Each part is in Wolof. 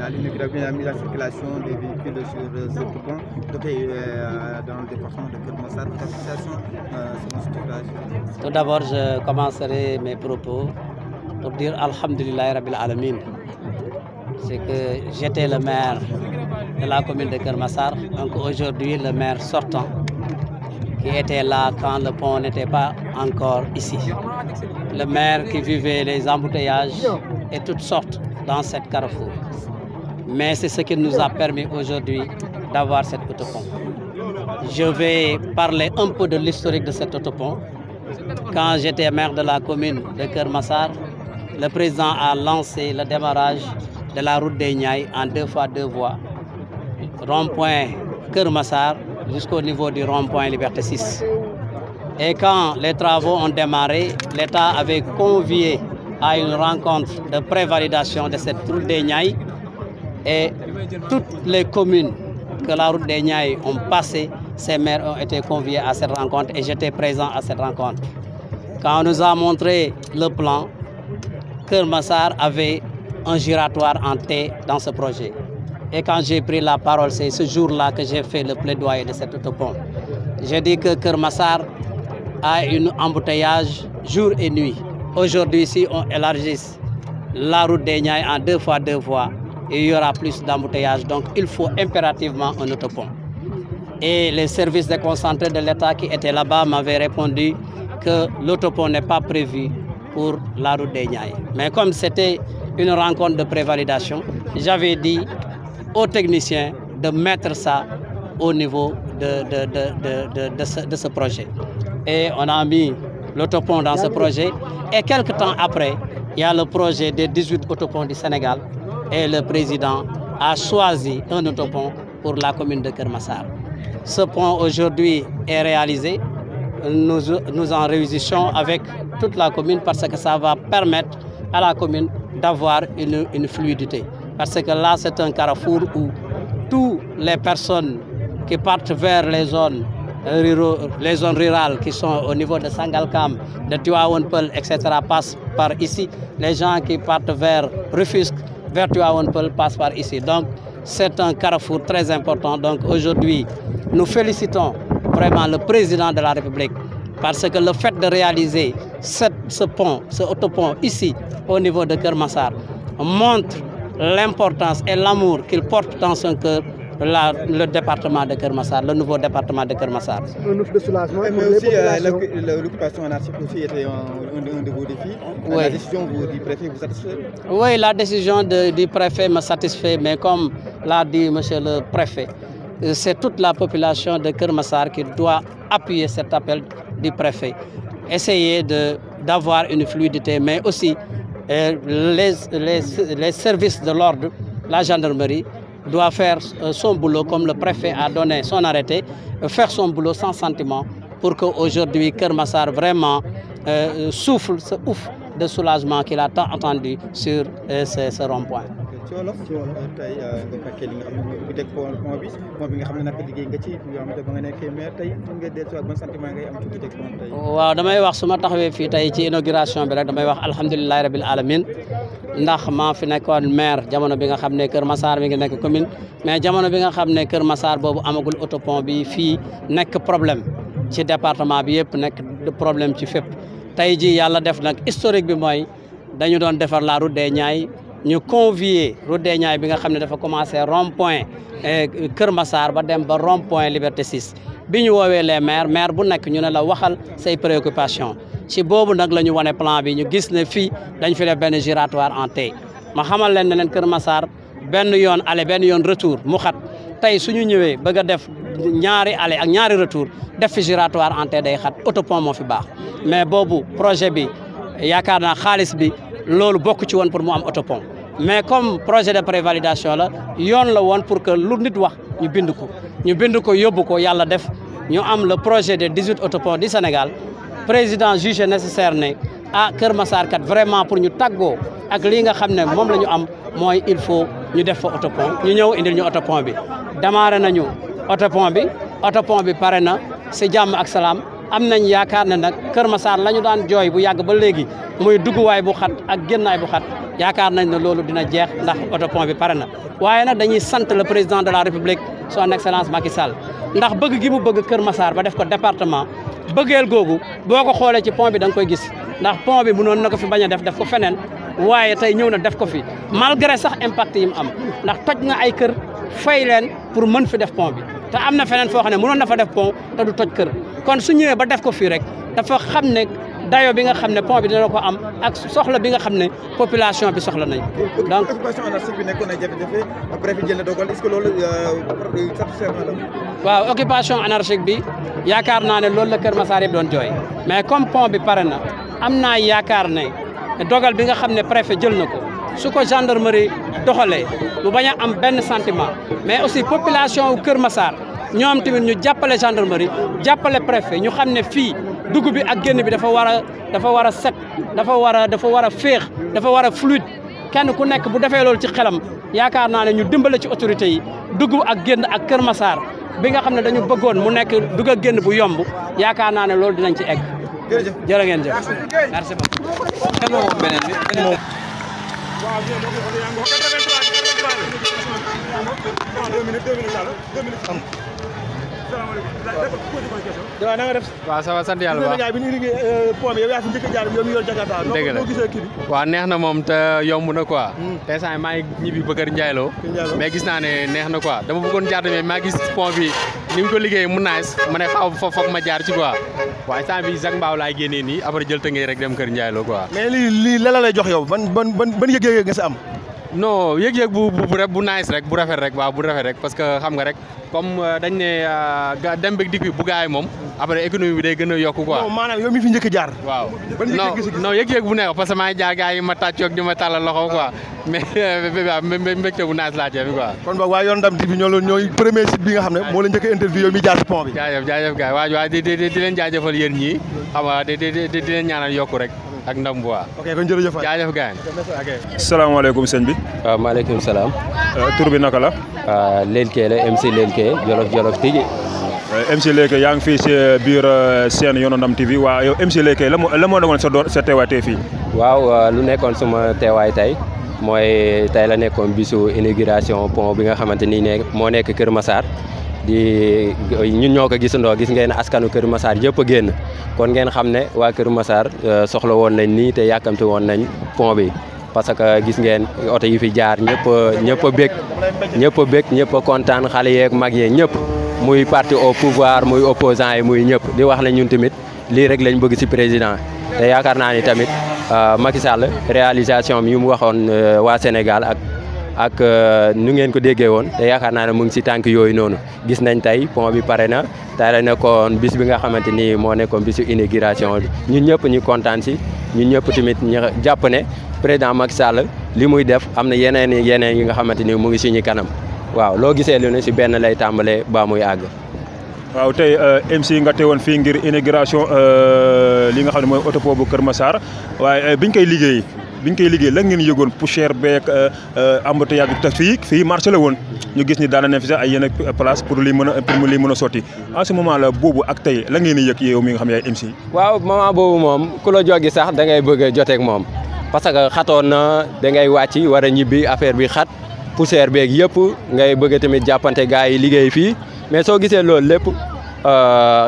L'inauguration et la mise en circulation des véhicules sur ce pont dans le département de Keur Massar. Tout d'abord, je commencerai mes propos pour dire Alhamdulillah Rabbil Alamin. C'est que j'étais le maire de la commune de Keur Massar, donc aujourd'hui le maire sortant qui était là quand le pont n'était pas encore ici. Le maire qui vivait les embouteillages et toutes sortes dans cette carrefour. Mais c'est ce qui nous a permis aujourd'hui d'avoir cet autopont. Je vais parler un peu de l'historique de cet autopont. Quand j'étais maire de la commune de Keur Massar, le président a lancé le démarrage de la route des Niayes en 2 fois 2 voies, rond-point Keur Massar jusqu'au niveau du rond-point Liberté 6. Et quand les travaux ont démarré, l'État avait convié à une rencontre de prévalidation de cette route des Niayes. Et toutes les communes que la route des Niayes ont passé, ces maires ont été conviés à cette rencontre et j'étais présent à cette rencontre. Quand on nous a montré le plan, Keur Massar avait un giratoire en T dans ce projet. Et quand j'ai pris la parole, c'est ce jour-là que j'ai fait le plaidoyer de cet autopont. J'ai dit que Keur Massar a un embouteillage jour et nuit. Aujourd'hui, si on élargit la route des Niayes en 2 fois 2 voies, il y aura plus d'embouteillages. Donc il faut impérativement un autopont. Et les services déconcentrés de l'État qui étaient là-bas m'avaient répondu que l'autopont n'est pas prévu pour la route des Niayes. Mais comme c'était une rencontre de prévalidation, j'avais dit aux techniciens de mettre ça au niveau de ce projet. Et on a mis l'autopont dans ce projet. Et quelques temps après, il y a le projet des 18 autoponts du Sénégal. Et le président a choisi un autopont pour la commune de Keur Massar. Ce pont aujourd'hui est réalisé. Nous en réussissons avec toute la commune parce que ça va permettre à la commune d'avoir une fluidité. Parce que là, c'est un carrefour où toutes les personnes qui partent vers les zones rurales qui sont au niveau de Sangalkam, de Tivaouane Peulh, etc. passent par ici. Les gens qui partent vers Rufisque, vers Tivaouane Peulh passent par ici. Donc c'est un carrefour très important. Donc aujourd'hui, nous félicitons vraiment le président de la République parce que le fait de réaliser ce pont, ce autopont ici au niveau de Keur Massar montre l'importance et l'amour qu'il porte dans son cœur le département de Keur Massar, le nouveau département de Keur Massar. Un ouf de soulagement. Mais aussi l'occupation anarchique aussi était un de vos défis. Oui. La décision du préfet vous satisfait? Oui, la décision du préfet me satisfait, mais comme l'a dit monsieur le préfet, c'est toute la population de Keur Massar qui doit appuyer cet appel du préfet. Essayer d'avoir une fluidité, mais aussi les services de l'ordre, la gendarmerie, doit faire son boulot comme le préfet a donné son arrêté, faire son boulot sans sentiment pour qu'aujourd'hui Keur Massar vraiment souffle ce ouf de soulagement qu'il a tant attendu sur ce rond-point. waaw damay wax su ma taxawee fii tey ci inauguration bi rek damay wax alhamdulilah rabil alamin ndax maa fi nekkoon maire jamono bi nga xam ne Keur Massar mi ngi nekk commune mais jamono bi nga xam ne Keur Massar boobu amagul autopont bi fii nekk problème ci département bi yëpp nekk problème ci fépp tey ji yàlla def nag historique bi mooy dañu doon defar la route des Niayes ñu convier route des Niayes bi nga xam ne dafa commencé rond-point Keur Massar ba dem ba rond-point Liberté 6 bi ñu woowee les maire bu nekk ñu ne la waxal say préoccupation ci boobu nag la ñu wane plan bi ñu gis ne fii dañ fi def benn giratoire en T ma xamal leen ne leen Keur Massar benn yoon aller benn yoon retour mu xat tey suñu ñëwee bëgg a def ñaari aller ak ñaari retour def fi giratoire en T day xat autopont moo fi baax mais boobu projet bi yaakaar naa xaalis bi loolu bokk ci woon pour mu am autopont mais comme projet de prévalidation la yoon la woon pour que lu nit wax ñu bind ko yóbbu ko yàlla def ñu am le projet des 18 autoponts du Sénégal président jugé nécessaire ne Keur Massar kat vraiment pour ñu tàggoo ak lii nga xam ne moom la ñu am mooy il faut ñu def fa autopont ñu ñëw indil ñu autopont bi démarré nañu autopont bi pare na si jàmm ak salaam am nañ yaakaar ne nag Kër Massar la ñu daan jooy bu yàgg ba léegi muy dugguwaay bu xat ak génnaay bu xat yaakaar nañ ne loolu dina jeex ndax autopont bi pare na waaye nag dañuy sant le président de la République son excellence Macky Sall ndax bëgg gi mu bëgg Kër Massar ba def ko département bëggeel googu boo ko xoolee ci pont bi da nga koy gis ndax pont bi mënoon na ko fi bañ a def ko feneen waaye tey ñëw na def ko fi malgré sax impact yi mu am ndax toj na ay kër fay leen pour mën fi def pont bi te am na feneen foo xam ne mënoon na fa def pont te du toj kër kon su ñëwee ba def ko fii rek dafa xam ne dayo bi nga xam ne pont bi dina ko am ak soxla bi nga xam ne population bi soxla nañ donc occupation anarchique bi nekkoon na jafe-jafe après fi jël na dogal est-ce que loolu satisfaire na la waaw occupation anarchique bi yaakaar naa ne loolu la Kër Massar yëpp doon jooy mais comme pont bi pare na am naa yaakaar ne dogal bi nga xam ne préfet jël na ko su ko gendarmerie doxalee mu bañ a am benn sentiment mais aussi population wu Kër Massar ñoom tamit ñu jàppale gendarmerie jàppale préfet ñu xam ne fii dugg bi ak génn bi dafa war a set dafa war a féex dafa war a fluide kenn ku nekk bu defee loolu ci xelam yaakaar naa ne ñu dimbale ci autorités yi dugg ak génn ak Kër Massar bi nga xam ne dañu bëggoon mu nekk dugg ak génn bu yomb yaakaar naa ne loolu dinañ ci egg. jërë ngeen jëf merci beaucoup. waaw na nga def. waaw ça va sant yàlla bu baax bi ñu liggéey pont bi yow yaa fi njëkk a jaar yow mi yor Jakarta. dëgg la noo gisee kii bi. waaw neex na moom te yomb na quoi. te saa maa ngi ñibbi ba Kër Ndiaye Lo mais gis naa ne neex na quoi dama bëggoon jaar mais maa gis pont bi ni mu ko liggéey mu nice ma ne xaw foog ma jaar ci quoi waaye saa bi Zac Mbao laay génnee nii après jël tëngee rek dem Kër Ndiaye Lo quoi. mais lii la lay jox yow ban yëg-yëg nga si am. non yëg-yëg bu nice rek bu rafet rek waaw bu rafet rek parce que xam nga rek comme dañ ne dem beeg dikk bi bu gaay moom après économie bi day gën a yokku quoi. non maanaam yow mi fi njëkk jaar. waaw non yëg-yëg bu neex parce que maa ngi jaar gars yi ma tàccoog di ma tàllal loxo quoi mais mbégte bu nice laa cee fi quoi. kon boog waa Yoon Ndam TV ñooy premier site bi nga xam ne moo la njëkk a interview yow mi jaar si pont bi. jaajëf gars yi waaw di leen jaajëfal yéen ñii xam nga di leen ñaanal yokku rek ak ndam bu baax. ok kon jërëjëf jaajëf gars yi. salaamaaleykum sëñ bi. waaw maaleykum salaam. tur bi naka la. Lelke la MC Lelke Jolof tigi. MC Lelke yaa ngi fii si biir seen Yoonu Ndam TV waa yow MC Lelke la moo doon sa teewaay tey fii. waaw lu nekkoon suma teewaay tey mooy tey la nekkoon bisu inauguration pont bi nga xamante ni moo nekk Kër Massar. ñun ñoo ko gisandoo gis ngeen askanu Kër Massar yëpp a génn kon ngeen xam ne waa Kër Massar soxla woon nañ nii te yàkkamti woon nañ pont bi parce que gis ngeen oto yi fi jaar ñëpp a bég ñëpp a kontaan xale yeeg mag yeeg ñëpp muy parti au pouvoir muy opposant yi muy ñëpp di wax ne ñun tamit lii rek lañ bëgg ci président te yaakaar naa ni tamit Macky Sall réalisation bi yu mu waxoon waa Sénégal ak nu ngeen ko déggee woon te yaakaar naa ne mu ngi ci tànk yooyu noonu gis nañ tey pont bi pare na tey la nekkoon bis bi nga xamante ni moo nekkoon bisu inauguration bi ñun ñëpp ñu kontaan ci ñun ñëpp tamit ñu jàpp ne président Macky Sall li muy def am na yeneen yi nga xamante ni mu ngi suñu kanam waaw loo gisee lu ne ci benn lay tàmbalee ba muy àgg. waaw tey MC nga teewoon fii ngir inauguration li nga xam ne mooy autopont bu Kër Massar waaye biñ koy liggéey la ngeen yëgoon poussière beeg embouteillage te fii marché la woon ñu gis ni daana ne fi sax ay yenn place pour lii mën a sotti en ce moment là boobu ak tey la ngeen yëg yow mi nga xam yaay MC. waaw moment boobu moom ku la joggi sax da ngay bëgg a joteeg moom parce que xatoon na da ngay wàcc war a ñibbi affaire bi xat poussière beeg yëpp ngay bëgg tamit jàppante gars yi liggéey fii mais soo gisee loolu lépp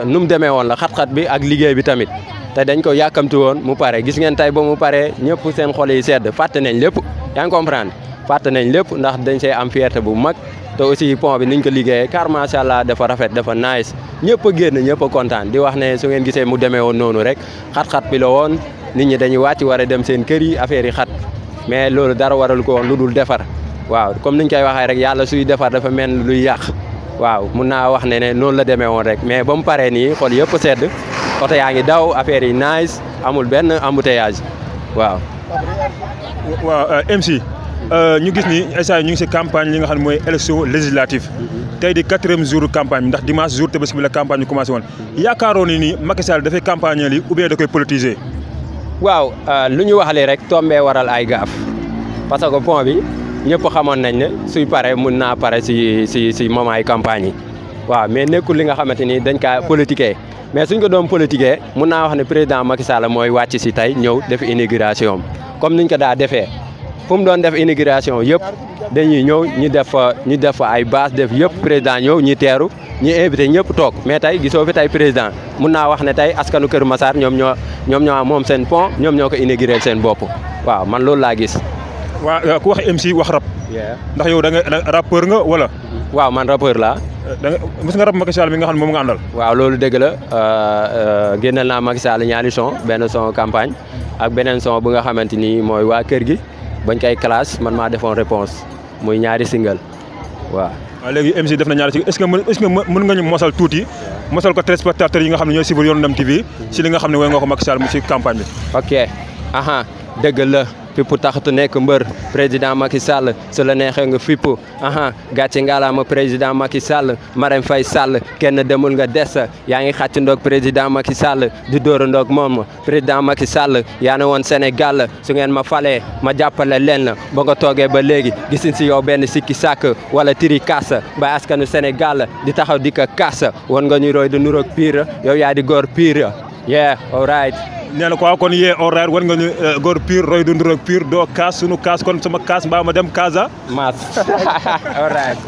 nu mu demee woon la xat-xat bi ak liggéey bi tamit. te dañ ko yàkkamti woon mu pare gis ngeen tey ba mu pare ñëpp seen xol yi sedd fàtte nañ lépp yaa ngi comprendre fàtte nañ lépp ndax dañ see am fierté bu mag te aussi pont bi niñ ko liggéeyee car macha allah dafa rafet dafa nice ñëpp a génn ñëpp a kontaan di wax ne su ngeen gisee mu demee woon noonu rek xat-xat bi la woon nit ñi dañuy wàcc war a dem seen kër yi affaire yi xat mais loolu dara waral ko woon lu dul defar waaw comme niñ koy waxee rek yàlla suy defar dafa mel ni luy yàq waaw mun naa wax ne noonu la demee woon rek mais ba mu paree nii xol yëpp sedd oto yaa ngi daw affaire yi nice amul benn embouteillage waaw. waaw MC ñu gis ni instant ñu ngi ci campagne li nga xam ne mooy élection législative tey di 4e jour campagne bi ndax dimanche jour Tabaski bi la campagne bi commencé woon yaakaaroon ni Macky Sall dafay campagne li ou bien da koy politiser. waaw lu ñu waxalee rek tombé waral ay gaaf parce que pont bi ñëpp xamoon nañ ne suy pare mun naa pare ci moment ay campagne yi waaw mais nekkul li nga xamante ni dañ kaa politiquer mais suñ ko doon politiquer mun naa wax ne président Macky Sall mooy wàcc si tey ñëw def inauguration comme niñ ko daa defee fu mu doon def inauguration yëpp dañuy ñëw ñu def fa ay base def yëpp président ñëw ñi teeru ñi invité ñëpp toog mais tey gisoo fi tey président mun naa wax ne tey askanu Kër Massar ñoom ñoo moom seen pont ñoom ñoo ko inauguré seen bopp waaw man loolu laa gis. waaw ku wax MC wax rap. ndax yow da nga rappeur nga wala. waaw man rappeur laa. mos nga rap Macky Sall mi nga xam ne moom nga àndal. waaw loolu dëgg la génneel naa Macky Sall ñaari son benn son campagne ak beneen son bu nga xamante ni mooy waa kër gi bañ koy classe man maa defoon réponse muy ñaari single waaw. waaw léegi MC def na ñaari single est-ce que mën nga ñu mosal tuuti mosal ko téléspectateurs yi nga xam ne ñooy suivre Yoonu Ndam TV si li nga xam ne woy nga ko Macky Sall mu si campagne bi. ok dëgg la. fipp taxatu nekk mbër président Macky Sall su la neexee nga fipp gàcce ngalaama président Macky Sall Marème Faye Sall kenn demul nga des yaa ngi xàcc ndoog président Macky Sall di dóor ndoog moom président Macky Sall yaa ne woon Sénégal su ngeen ma falee ma jàppale leen ba nga toogee ba léegi gisin si yow benn sikki sàkk wala tiri kaas ba askanu Sénégal di taxaw di ko kaas won nga ñu roy di nuroog pire yow yaa di góor pire yeah all right. nee na quoi kon yee horaire war nga ñu góor pire roy dundur ak pire doo kaas sunu kaas kon sama kaas mbaa ma dem Casa. Maas all right.